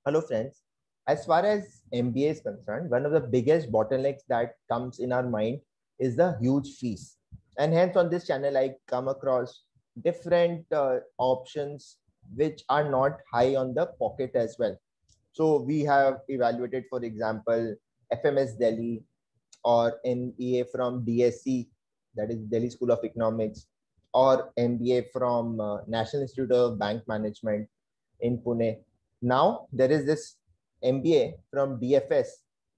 Hello friends. As far as MBA is concerned, one of the biggest bottlenecks that comes in our mind is the huge fees. And hence on this channel, I come across different options which are not high on the pocket as well. So we have evaluated, for example, FMS Delhi or MBA from DSC, that is Delhi School of Economics, or MBA from National Institute of Bank Management in Pune. Now there is this MBA from DFS,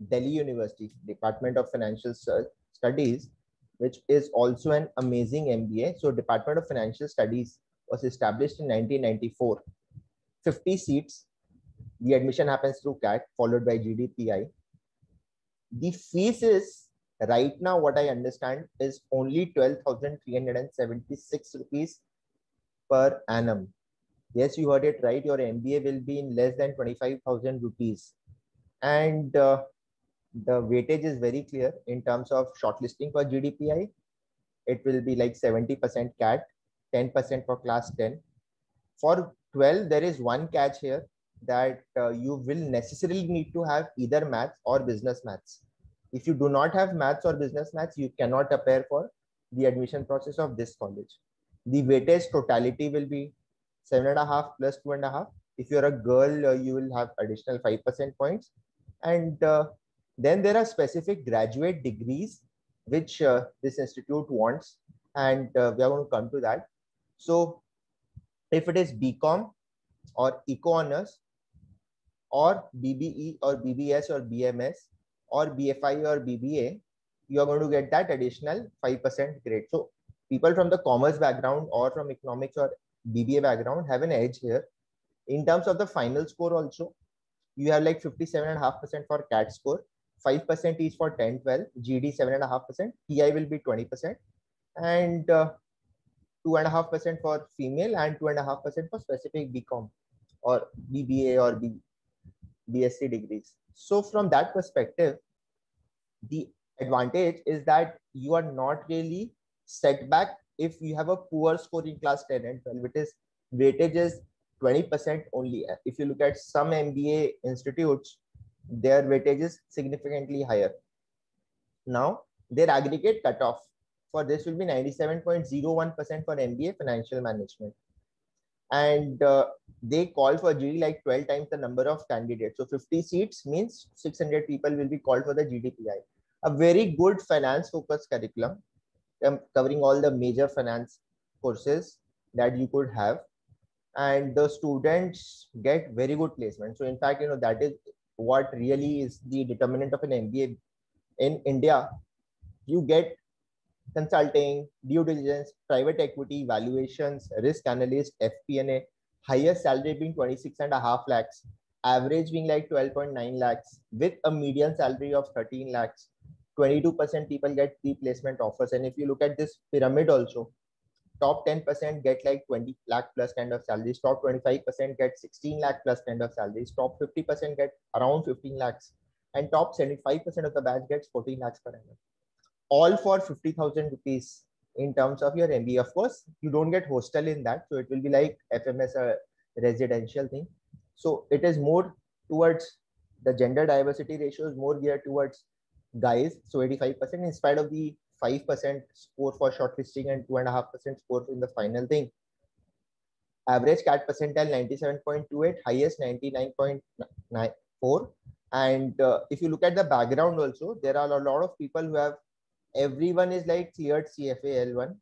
Delhi University, Department of Financial Studies, which is also an amazing MBA. So Department of Financial Studies was established in 1994. 50 seats. The admission happens through CAT, followed by GDPI. The fees is right now, what I understand, is only 12,376 rupees per annum. Yes, you heard it right. Your MBA will be in less than 25,000 rupees. And the weightage is very clear in terms of shortlisting for GDPI. It will be like 70% CAT, 10% for class 10. For 12, there is one catch here that you will necessarily need to have either maths or business maths. If you do not have maths or business maths, you cannot appear for the admission process of this college. The weightage totality will be 7.5 plus 2.5. If you're a girl, you will have additional 5% points. And then there are specific graduate degrees which this institute wants. And we are going to come to that. So if it is BCom or Eco Honors or BBE or BBS or BMS or BFI or BBA, you are going to get that additional 5% grade. So people from the commerce background or from economics or BBA background have an edge here. In terms of the final score also, you have like 57.5% for CAT score, 5% is for 10, 12, GD 7.5%, PI will be 20%, and 2.5% for female and 2.5% for specific BCom or BBA or BSc degrees. So from that perspective, the advantage is that you are not really set back if you have a poor score in class 10 and 12. It is weightage is 20% only. If you look at some MBA institutes, their weightage is significantly higher. Now, their aggregate cutoff for this will be 97.01% for MBA Financial Management. And they call for GD like 12 times the number of candidates. So 50 seats means 600 people will be called for the GDPI. A very good finance focused curriculum covering all the major finance courses that you could have. And the students get very good placement. So in fact, that is what really is the determinant of an MBA in India. You get consulting, due diligence, private equity, valuations, risk analyst, FP&A, highest salary being 26.5 lakhs, average being like 12.9 lakhs, with a median salary of 13 lakhs. 22% people get pre-placement offers. And if you look at this pyramid also, top 10% get like 20 lakh plus kind of salaries, top 25% get 16 lakh plus kind of salaries, top 50% get around 15 lakhs, and top 75% of the batch gets 14 lakhs per annum. All for 50,000 rupees in terms of your MBA. Of course, you don't get hostel in that. So it will be like FMS, a residential thing. So it is more towards the gender diversity ratio is more geared towards guys. So 85% in spite of the 5% score for shortlisting and 2.5% score in the final thing. Average CAT percentile 97.28, highest 99.94. And if you look at the background also, there are a lot of people who have, everyone is like cleared CFA L1,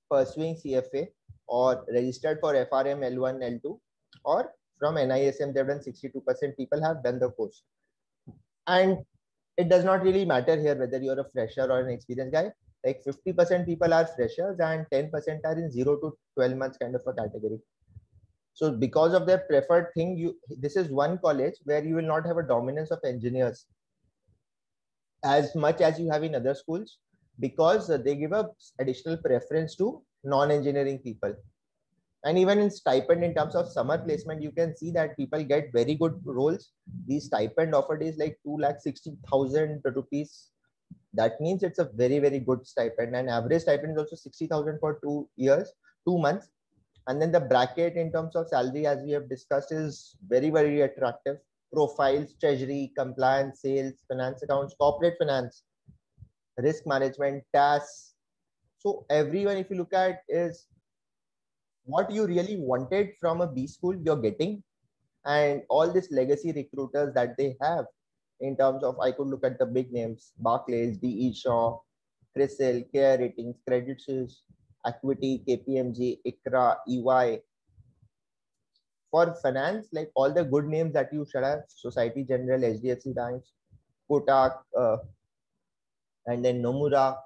pursuing CFA, or registered for FRM L1, L2, or from NISM, they've done 62% people have done the course. And it does not really matter here whether you're a fresher or an experienced guy. Like 50% people are freshers and 10% are in 0 to 12 months kind of a category. So because of their preferred thing, this is one college where you will not have a dominance of engineers as much as you have in other schools, because they give a additional preference to non-engineering people. And even in stipend, in terms of summer placement, you can see that people get very good roles. The stipend offered is like 2,60,000 rupees. That means it's a very, very good stipend. And average stipend is also 60,000 for 2 years, 2 months. And then the bracket in terms of salary, as we have discussed, is very, very attractive. profiles, treasury, compliance, sales, finance accounts, corporate finance, risk management, tasks. So everyone, if you look at, is what you really wanted from a B school, you're getting. And all these legacy recruiters that they have, in terms of, I could look at the big names: Barclays, DE Shaw, CRISIL, Care Ratings, Credit Suisse, Equity, KPMG, ICRA, EY. For finance, like all the good names that you should have: Society General, HDFC Banks, Kotak, and then Nomura,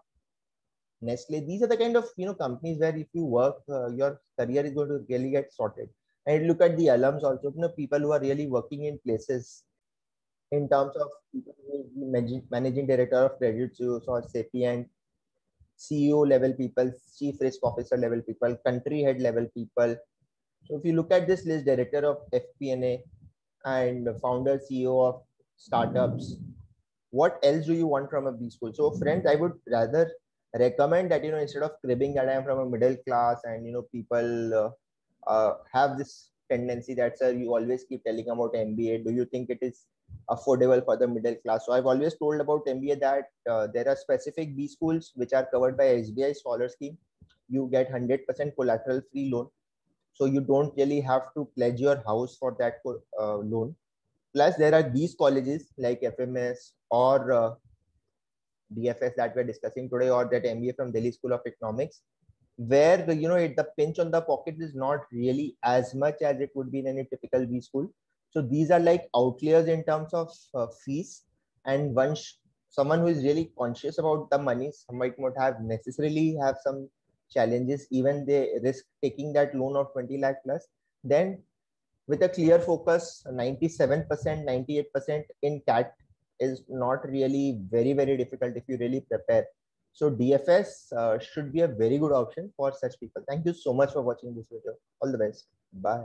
Nestle. These are the kind of companies where if you work, your career is going to really get sorted. And look at the alums also, people who are really working in places, in terms of people who is the managing director of Credit Suisse or Sapient, CEO level people, chief risk officer level people, country head level people. So if you look at this list, director of FP&A and founder CEO of startups, what else do you want from a B school? So friends, I would rather recommend that, instead of cribbing that I am from a middle class, and people have this tendency that, sir, you always keep telling about MBA. Do you think it is affordable for the middle class? So I've always told about MBA that there are specific B schools which are covered by SBI Scholar Scheme. You get 100% collateral free loan. So you don't really have to pledge your house for that loan. Plus, there are these colleges like FMS or DFS that we're discussing today, or that MBA from Delhi School of Economics, where the pinch on the pocket is not really as much as it would be in any typical B school. So these are like outliers in terms of fees. And someone who is really conscious about the money, some might not have necessarily have some challenges, even they risk taking that loan of 20 lakh plus. Then with a clear focus, 97%, 98% in CAT is not really very difficult if you really prepare. So DFS should be a very good option for such people. Thank you so much for watching this video. All the best. Bye.